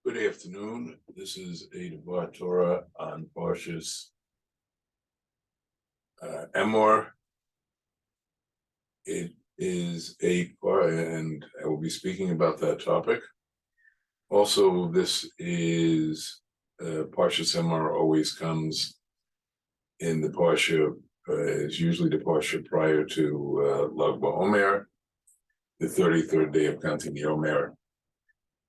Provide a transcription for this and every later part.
Good afternoon. This is a Devar Torah on Parshas Emor. It is and I will be speaking about that topic. Also, this is Parshas Emor always comes in the Parsha, is usually the Parsha prior to Lag BaOmer, the 33rd day of counting the Omer.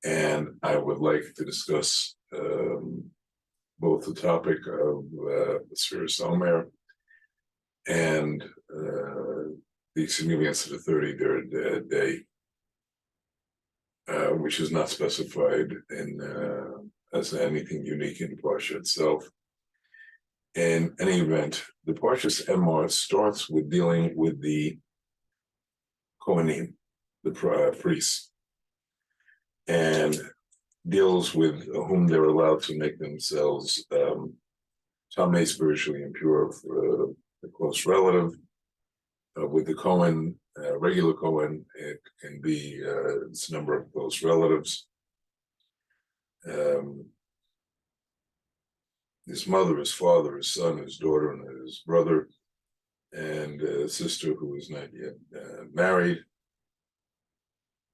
And I would like to discuss both the topic of the Sfiras Omer and the significance of the 33rd day, which is not specified as anything unique in the Parsha itself. In any event, the Parshas Emor starts with dealing with the Kohanim, the priests, and deals with whom they're allowed to make themselves tamei, spiritually impure, for a close relative. With the Kohen, regular Kohen, it can be its number of close relatives. His mother, his father, his son, his daughter, and his brother, and a sister who is not yet married.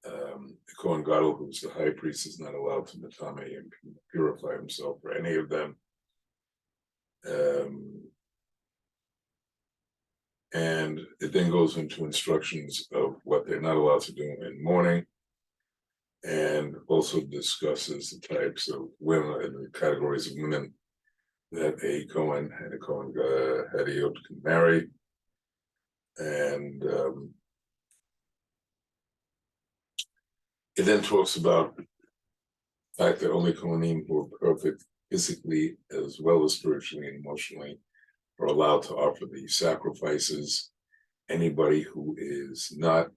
The Kohen Gadol, who's the high priest, is not allowed to matame and purify himself for any of them. And it then goes into instructions of what they're not allowed to do in mourning, and also discusses the types of women and the categories of women that a Kohen and a Kohen Hadiot can marry. And it then talks about the fact that only Kohanim who are perfect physically as well as spiritually and emotionally are allowed to offer the sacrifices. Anybody who is not,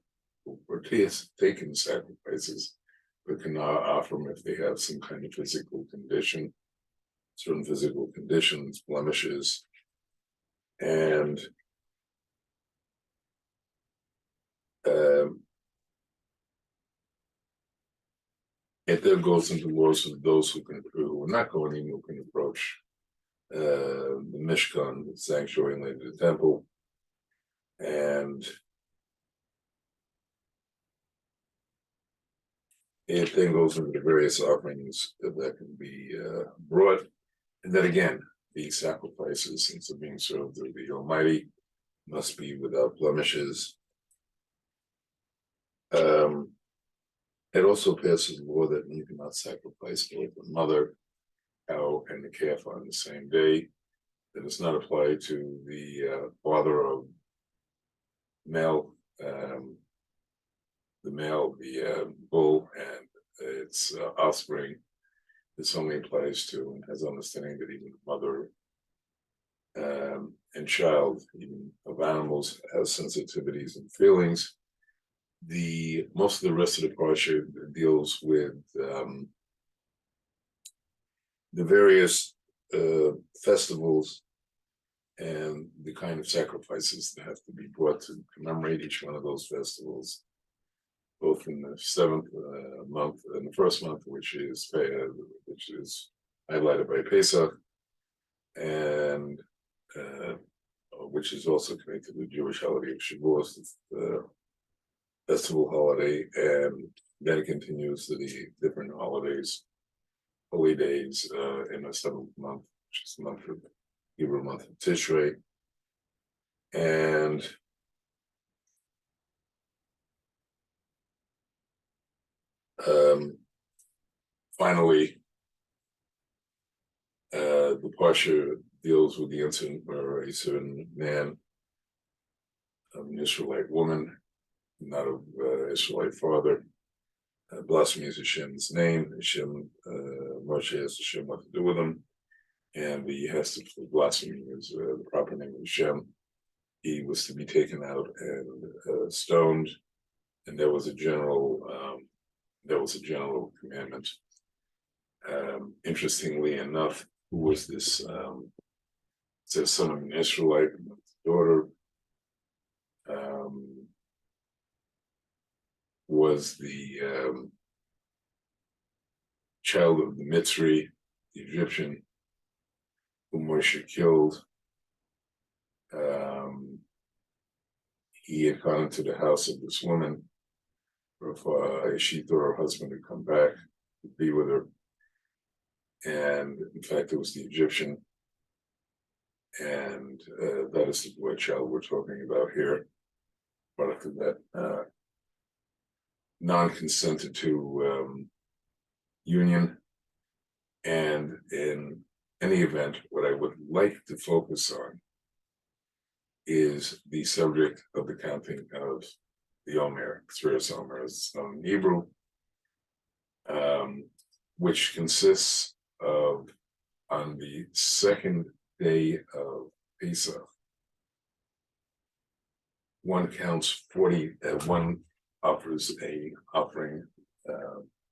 or taken sacrifices, but cannot offer them if they have some kind of physical condition, certain physical conditions, blemishes, and it then goes into laws of those who are not Kohanim, who can approach the Mishkan, the sanctuary, and later the temple, and it then goes into the various offerings that can be brought, and then again, the sacrifices, since they're being served to the Almighty, must be without blemishes. It also passes a law that you cannot sacrifice both the mother, cow, and the calf on the same day. That does not apply to the father of male, the bull, and its offspring. This only applies to and has understanding that even mother and child, even of animals, has sensitivities and feelings. Most of the rest of the parsha deals with the various festivals and the kind of sacrifices that have to be brought to commemorate each one of those festivals, both in the seventh month and the first month, which is highlighted by Pesach, and which is also connected to the Jewish holiday of Shavuos, the festival holiday, and then it continues to the different holidays, holy days in the seventh month, which is the month of Hebrew month of Tishrei. And finally, the Parsha deals with the incident where a certain man, an Israelite woman, not of Israelite father, blasphemies Hashem's name. Moshe asks Hashem what to do with him, and he has to blaspheme the proper name of Hashem. He was to be taken out and stoned, and there was a general commandment. Interestingly enough, who was this? Says son of an Israelite, daughter. Was the child of the Mitzri, the Egyptian, whom Moshe killed. He had gone into the house of this woman. She thought her husband had come back to be with her. And in fact, it was the Egyptian. And that is the boy child we're talking about here. Product of that non-consented to union. And in any event, what I would like to focus on is the subject of the counting of the Omer, Tzviras Omer, as it's known in Hebrew, which consists of, on the second day of Pesach, one counts 40, one offers a offering,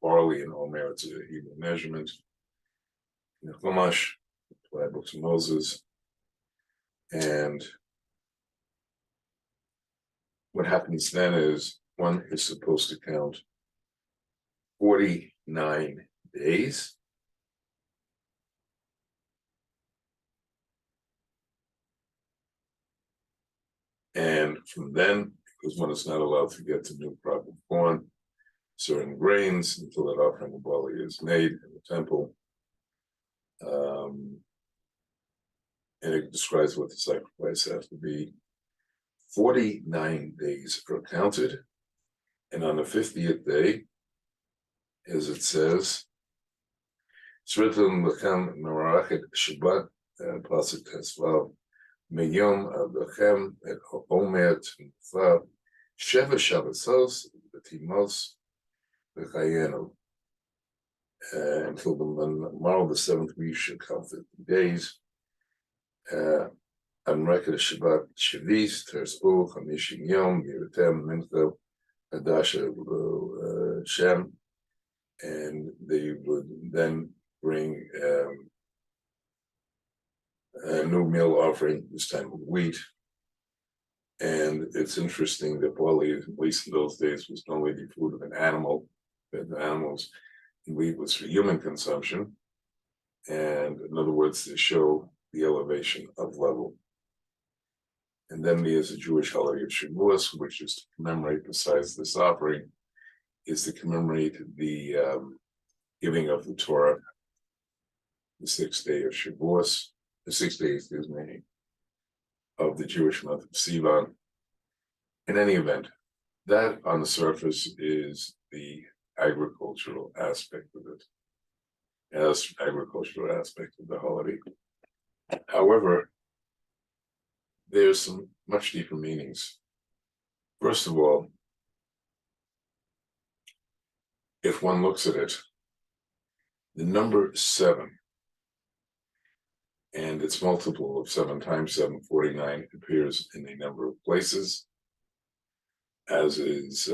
barley and Omer, it's a Hebrew measurement, in the Chumash, the books of Moses, and what happens then is one is supposed to count 49 days. And from then, because one is not allowed to get to new crop of corn, certain grains, until that offering of barley is made in the temple. And it describes what the sacrifice has to be. 49 days are counted, and on the 50th day, as it says, Sritam Lachem Marachet Shabbat, Pasuk Tesvav, Meyom Avachem et Omer Tvav, Sheva Shabbatos, Betimos, V'chayenu. Until the tomorrow, the 7th week, should count 50 days. On record of Shabbat Shavis, Ters'u, Chamishim Yom, Yerutem, Mincha, Hadasha, Shem, and they would then bring a new meal offering, this time of wheat. And it's interesting that barley, at least in those days, was normally the food of an animal, that the animals, and wheat was for human consumption. And in other words, to show the elevation of level. And then there's a Jewish holiday of Shavuos, which is to commemorate, besides this offering, is to commemorate the giving of the Torah, the 6th day of Shavuos, the 6th day, excuse me, of the Jewish month of Sivan. In any event, that on the surface is the agricultural aspect of it, as agricultural aspect of the holiday. However, there's some much deeper meanings. First of all, if one looks at it, the number 7 and its multiple of 7 times 7, 49, appears in a number of places, as is,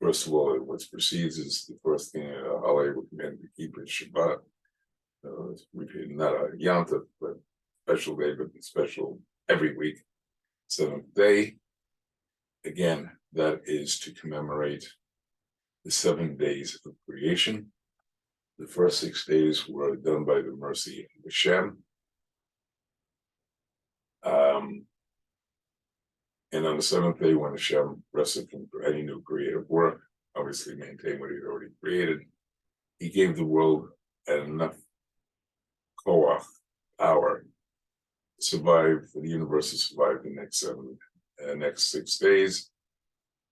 first of all, what precedes is the first thing a holiday would command to keep is Shabbat. It's repeated, not a Yontif, but special day, but special every week. 7th day, again, that is to commemorate the 7 days of creation. The first 6 days were done by the mercy of Hashem. And on the 7th day, when Hashem rested from any new creative work, obviously maintained what he had already created, he gave the world enough koach, power, to survive, for the universe to survive the next 6 days,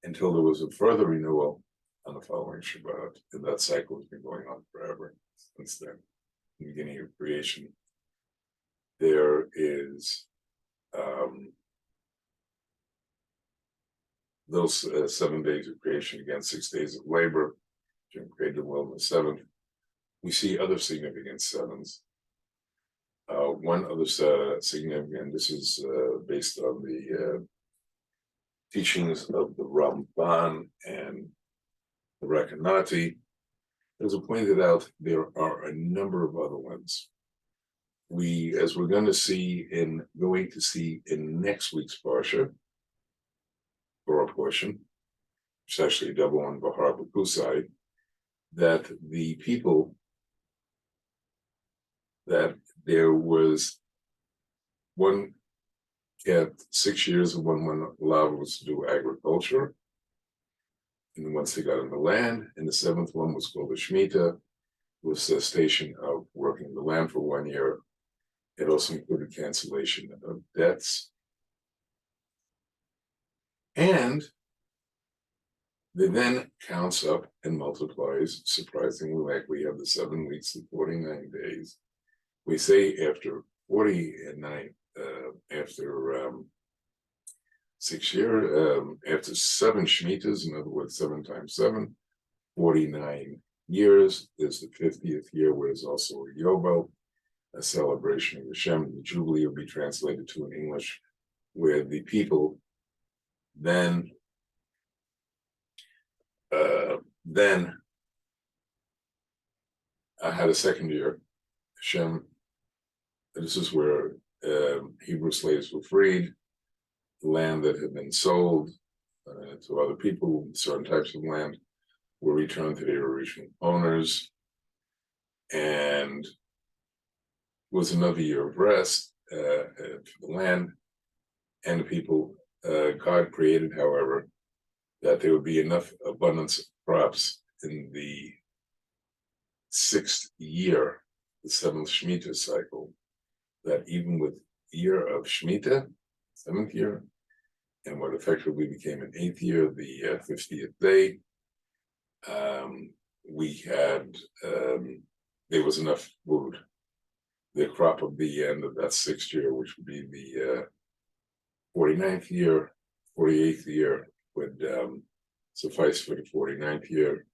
until there was a further renewal on the following Shabbat. And that cycle has been going on forever since then, the beginning of creation. There is those 7 days of creation, again, 6 days of labor. Hashem created the world in the 7th. We see other significant 7s. One other significant, this is based on the teachings of the Ramban and the Rekanati. As I pointed out, there are a number of other ones. As we're going to see in next week's Parsha, or a portion, which is actually a double one, Bahar Bakusai, that the people, that there was one had 6 years of when allowed was to do agriculture. And once they got on the land, and the seventh one was called the Shemitah, was the station of working the land for 1 year. It also included cancellation of debts. And it then counts up and multiplies, surprisingly, like we have the 7 weeks and 49 days. We say after 49, after 6 years, after 7 Shemitahs, in other words, 7 times 7, 49 years, is the 50th year, where there's also a Yobel, a celebration of Hashem. The Jubilee will be translated to in English, where the people then I had a second year. Hashem, this is where Hebrew slaves were freed, land that had been sold to other people, certain types of land were returned to their original owners, and was another year of rest for the land and the people. God created, however, that there would be enough abundance of crops in the 6th year, the 7th Shemitah cycle, that even with the year of Shemitah, 7th year, and what effectively became an 8th year, the 50th day, we had, there was enough food. The crop of the end of that 6th year, which would be the 49th year, 48th year, would suffice for the 49th year,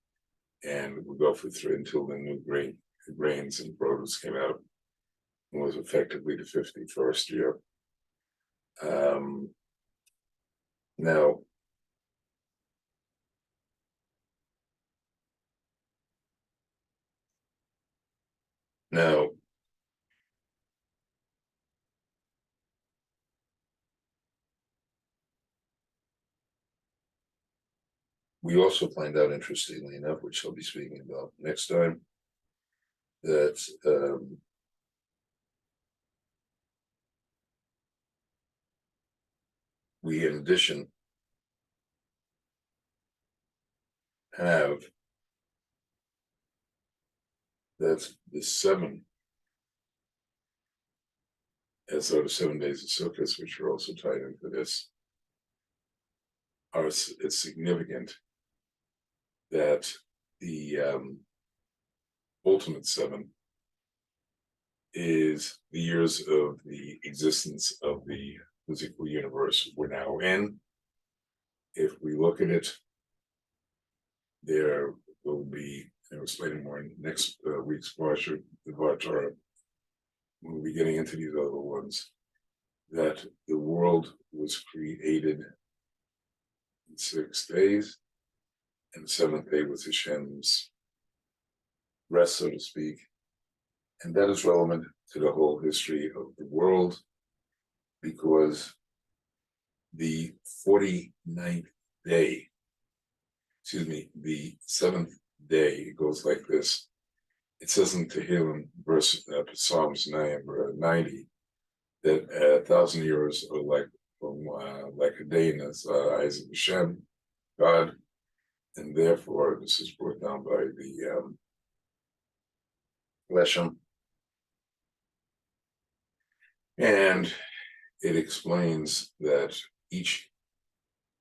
and would go for 3 until the new grains and produce came out, and was effectively the 51st year. Now, we also find out, interestingly enough, which I'll be speaking about next time, that we, in addition, have that the 7, as though the 7 days of Sukkot, which are also tied into this, it's significant that the ultimate 7 is the years of the existence of the physical universe we're now in. If we look at it, there will be, I'll explain more in next week's Parashat, the Vartar. We'll be getting into these other ones, that the world was created in 6 days, and the 7th day was Hashem's rest, so to speak. And that is relevant to the whole history of the world, because the 49th day, the 7th day, it goes like this. It says in Tehillim, verse Psalms 90, that 1,000 years are like a day in the eyes of Hashem, God, and therefore this is brought down by the Leshem, and it explains that each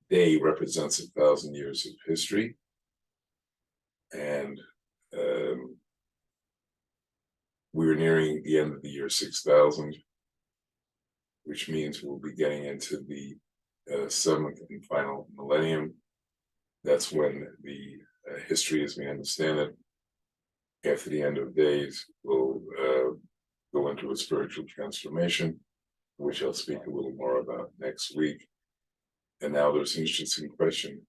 day represents 1,000 years of history, and we were nearing the end of the year 6,000, which means we'll be getting into the 7th and final millennium. That's when the history as we understand it, after the end of days, will go into a spiritual transformation, which I'll speak a little more about next week. And now there's an interesting question.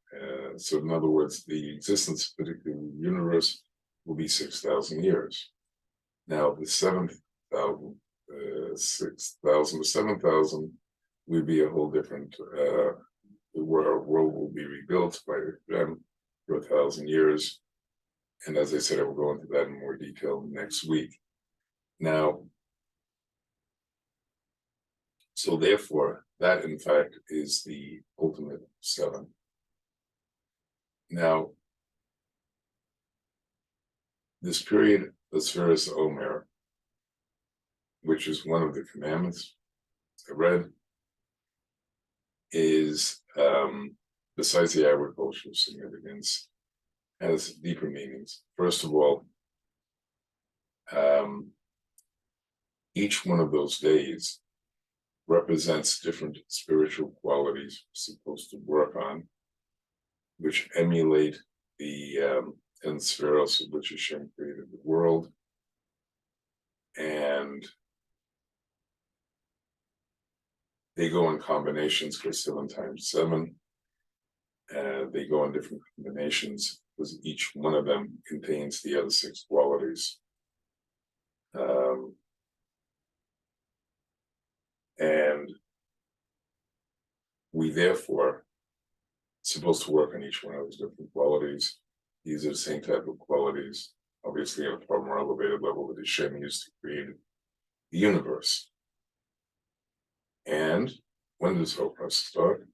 So in other words, the existence of the particular universe will be 6,000 years. Now the 7,000, 6,000 to 7,000 will be a whole different, where our world will be rebuilt by them for 1,000 years. And as I said, I will go into that in more detail next week. Now, so therefore, that in fact is the ultimate 7. Now, this period, the Sfiras Omer, which is one of the commandments I read, is, besides the agricultural significance, has deeper meanings. First of all, each one of those days represents different spiritual qualities we're supposed to work on, which emulate the 10 spheros of which Hashem created the world. And they go in combinations because 7 times 7. They go in different combinations because each one of them contains the other 6 qualities. And we therefore supposed to work on each one of those different qualities. These are the same type of qualities, obviously at a far more elevated level that Hashem used to create the universe. And when does whole process start?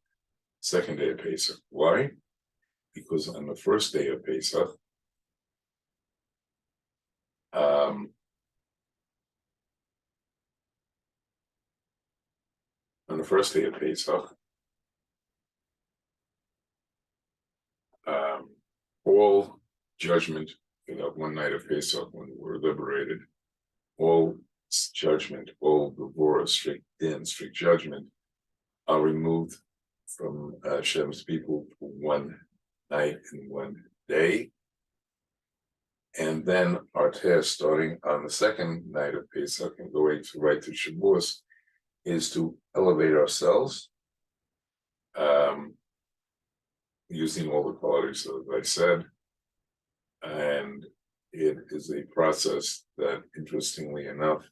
Second day of Pesach. Why? Because on the first day of Pesach, all judgment, one night of Pesach when we're liberated, all judgment, all Gevurah, strict judgment, are removed from Hashem's people for one night and one day. And then our task, starting on the second night of Pesach and going right to Shavuos, is to elevate ourselves, using all the qualities that I said. And it is a process that, interestingly enough,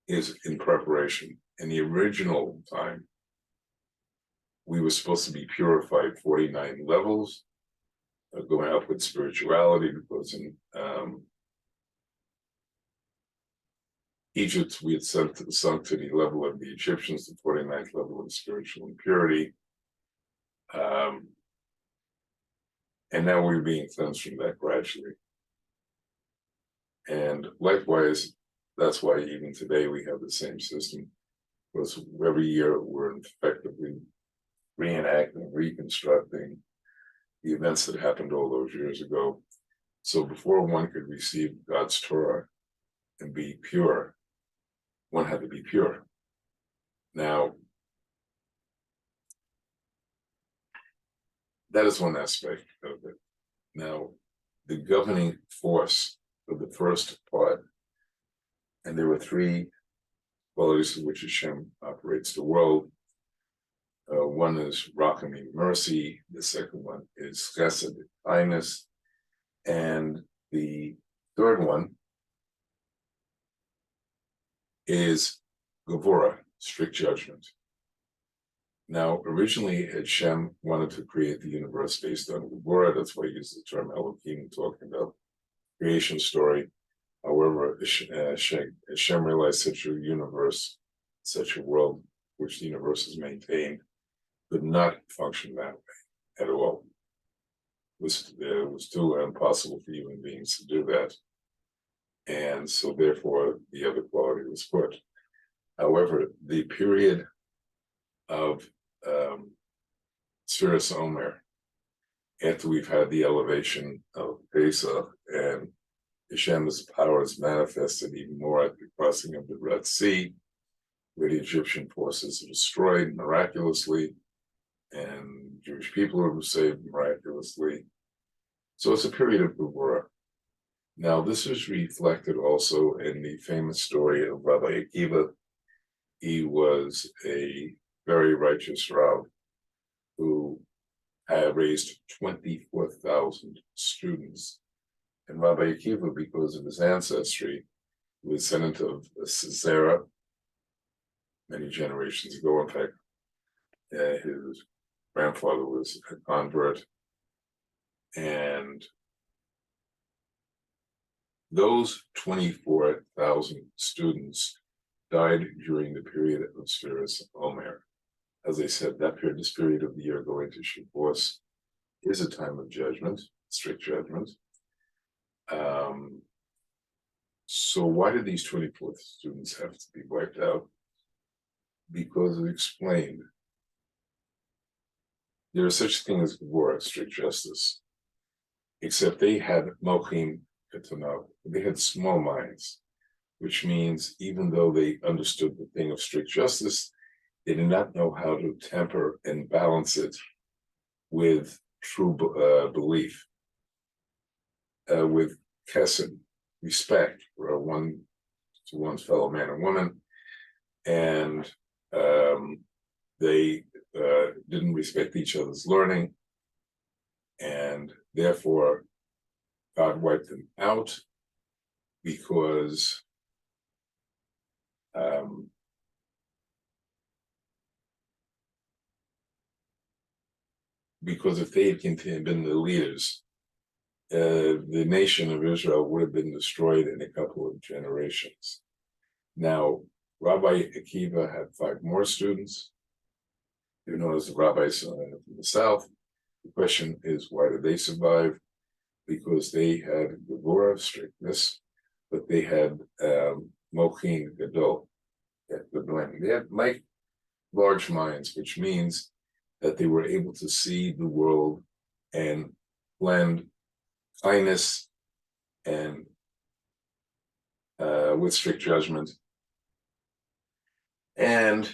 is in preparation. In the original time, we were supposed to be purified 49 levels, going up with spirituality, because in Egypt, we had sunk to the level of the Egyptians, the 49th level of spiritual impurity. And now we're being cleansed from that gradually. And likewise, that's why even today we have the same system, because every year we're effectively reenacting, reconstructing the events that happened all those years ago. So before one could receive God's Torah and be pure, one had to be pure. Now, that is one aspect of it. Now, the governing force of the first part, and there were 3 qualities in which Hashem operates the world. One is rachamim, mercy. The second one is chesed, kindness. And the third one is gevurah, strict judgment. Now, originally, Hashem wanted to create the universe based on gevurah. That's why he used the term Elohim, talking about creation story. However, Hashem realized such a universe, such a world, which the universe is maintained, could not function that way at all. It was too impossible for human beings to do that. And so therefore the other quality was put. However, the period of Sfiras Omer, after we've had the elevation of Pesach and Hashem's power is manifested even more at the crossing of the Red Sea, where the Egyptian forces are destroyed miraculously, and Jewish people are saved miraculously. So it's a period of Gevurah. Now, this is reflected also in the famous story of Rabbi Akiva. He was a very righteous Rav who had raised 24,000 students. And Rabbi Akiva, because of his ancestry, was descendant of Sisera many generations ago. In fact, his grandfather was a convert, and those 24,000 students died during the period of Sfiras Omer. As I said, this period of the year going to Shavuos is a time of judgment, strict judgment. So why did these 24 students have to be wiped out? Because it explained there is such thing as war, strict justice, except they had mochim ketanot. They had small minds, which means even though they understood the thing of strict justice, they did not know how to temper and balance it with true belief, with chesed, respect for one's fellow man and woman, and they didn't respect each other's learning, and therefore God wiped them out because if they had been the leaders, the nation of Israel would have been destroyed in a couple of generations. Now, Rabbi Akiva had 5 more students. You know, as the rabbis from the south. The question is, why did they survive? Because they had Gevurah, strictness, but they had Mochin Gadol. They had large minds, which means that they were able to see the world and blend kindness and with strict judgment. And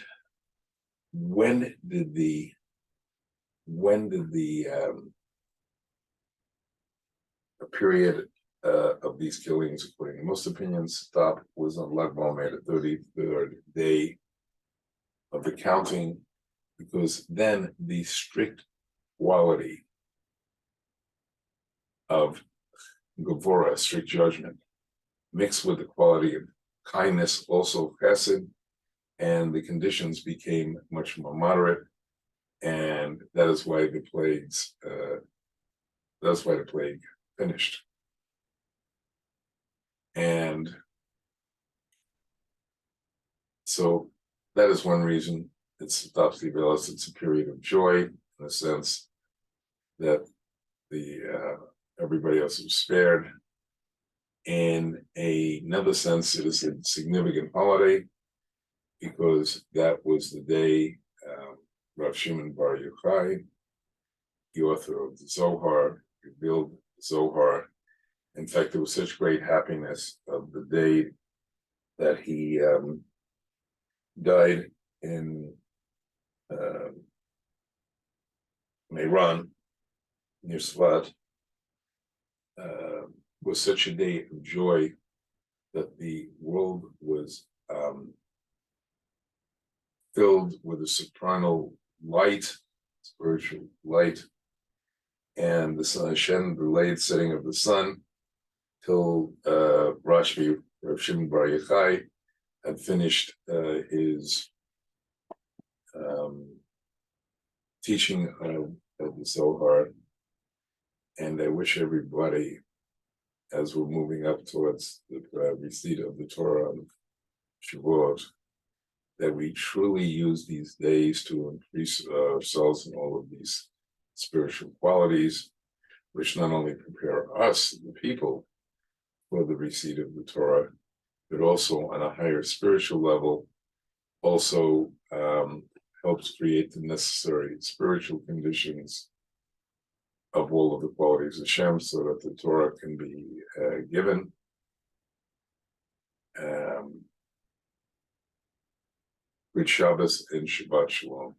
when did the period of these killings, according to most opinions, stop was on Lag BaOmer, the 33rd day of the counting, because then the strict quality of Gevurah, strict judgment, mixed with the quality of kindness, also chesed, and the conditions became much more moderate, and that is why the plague finished. And so that is one reason it's Topsy Velas. It's a period of joy in the sense that everybody else was spared. In another sense, it is a significant holiday because that was the day Rav Shimon Bar Yochai, the author of the Zohar, revealed the Zohar. In fact, there was such great happiness of the day that he died in Iran, near Svat, was such a day of joy that the world was filled with a supernal light, spiritual light, and the sun Hashem delayed setting of the sun till Rashbi, Rav Shimon Bar Yochai, had finished his teaching of the Zohar. And I wish everybody, as we're moving up towards the receipt of the Torah of Shavuot, that we truly use these days to increase ourselves in all of these spiritual qualities, which not only prepare us, the people, for the receipt of the Torah, but also on a higher spiritual level, also helps create the necessary spiritual conditions of all of the qualities of Hashem so that the Torah can be given. Good Shabbos and Shabbat Shalom.